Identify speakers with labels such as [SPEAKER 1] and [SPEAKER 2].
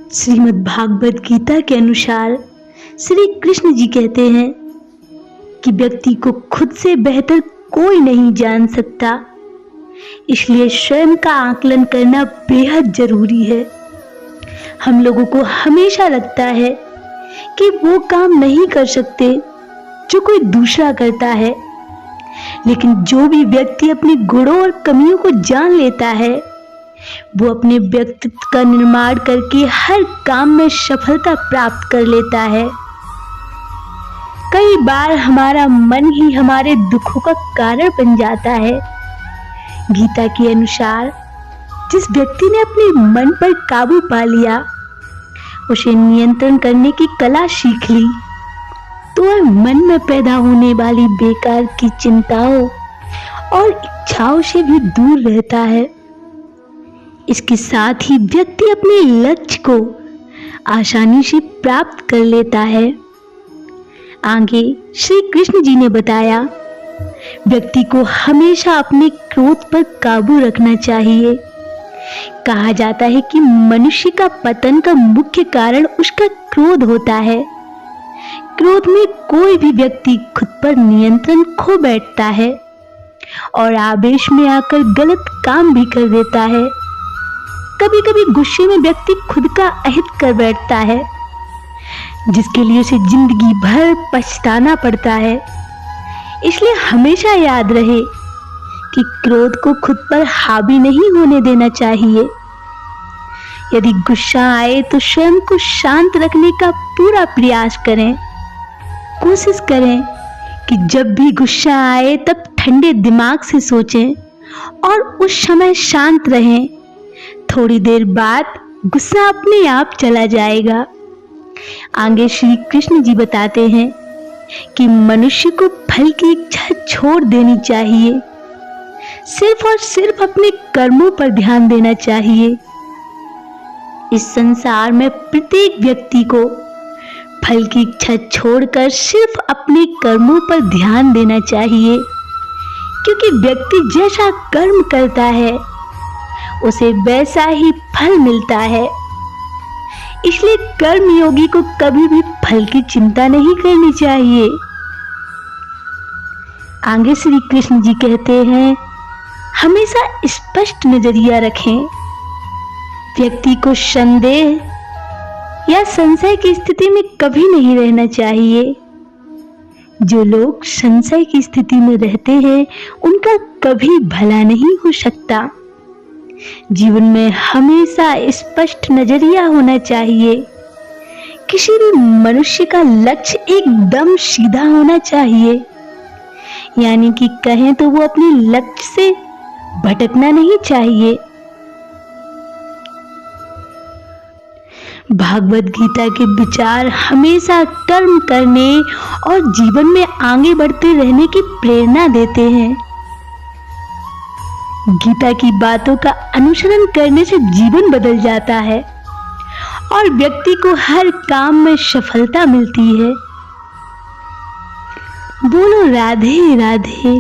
[SPEAKER 1] श्रीमद् भागवत गीता के अनुसार श्री कृष्ण जी कहते हैं कि व्यक्ति को खुद से बेहतर कोई नहीं जान सकता, इसलिए स्वयं का आकलन करना बेहद जरूरी है। हम लोगों को हमेशा लगता है कि वो काम नहीं कर सकते जो कोई दूसरा करता है, लेकिन जो भी व्यक्ति अपने गुणों और कमियों को जान लेता है वो अपने व्यक्तित्व का निर्माण करके हर काम में सफलता प्राप्त कर लेता है। कई बार हमारा मन ही हमारे दुखों का कारण बन जाता है। गीता के अनुसार जिस व्यक्ति ने अपने मन पर काबू पा लिया, उसे नियंत्रण करने की कला सीख ली, तो वह मन में पैदा होने वाली बेकार की चिंताओं और इच्छाओं से भी दूर रहता है। इसके साथ ही व्यक्ति अपने लक्ष्य को आसानी से प्राप्त कर लेता है। आगे श्री कृष्ण जी ने बताया, व्यक्ति को हमेशा अपने क्रोध पर काबू रखना चाहिए। कहा जाता है कि मनुष्य का पतन का मुख्य कारण उसका क्रोध होता है। क्रोध में कोई भी व्यक्ति खुद पर नियंत्रण खो बैठता है और आवेश में आकर गलत काम भी कर देता है। कभी कभी गुस्से में व्यक्ति खुद का अहित कर बैठता है, जिसके लिए उसे जिंदगी भर पछताना पड़ता है। इसलिए हमेशा याद रहे कि क्रोध को खुद पर हावी नहीं होने देना चाहिए। यदि गुस्सा आए तो स्वयं को शांत रखने का पूरा प्रयास करें। कोशिश करें कि जब भी गुस्सा आए तब ठंडे दिमाग से सोचें और उस समय शांत रहें। थोड़ी देर बाद गुस्सा अपने आप चला जाएगा। आगे श्री कृष्ण जी बताते हैं कि मनुष्य को फल की इच्छा छोड़ देनी चाहिए, सिर्फ और सिर्फ अपने कर्मों पर ध्यान देना चाहिए। इस संसार में प्रत्येक व्यक्ति को फल की इच्छा छोड़कर सिर्फ अपने कर्मों पर ध्यान देना चाहिए, क्योंकि व्यक्ति जैसा कर्म करता है उसे वैसा ही फल मिलता है। इसलिए कर्मयोगी को कभी भी फल की चिंता नहीं करनी चाहिए। आगे श्री कृष्ण जी कहते हैं, हमेशा स्पष्ट नजरिया रखें। व्यक्ति को संदेह या संशय की स्थिति में कभी नहीं रहना चाहिए। जो लोग संशय की स्थिति में रहते हैं उनका कभी भला नहीं हो सकता। जीवन में हमेशा स्पष्ट नजरिया होना चाहिए। किसी भी मनुष्य का लक्ष्य एकदम सीधा होना चाहिए, यानी कि कहें तो वो अपने लक्ष्य से भटकना नहीं चाहिए। भागवत गीता के विचार हमेशा कर्म करने और जीवन में आगे बढ़ते रहने की प्रेरणा देते हैं। गीता की बातों का अनुसरण करने से जीवन बदल जाता है और व्यक्ति को हर काम में सफलता मिलती है। बोलो राधे राधे।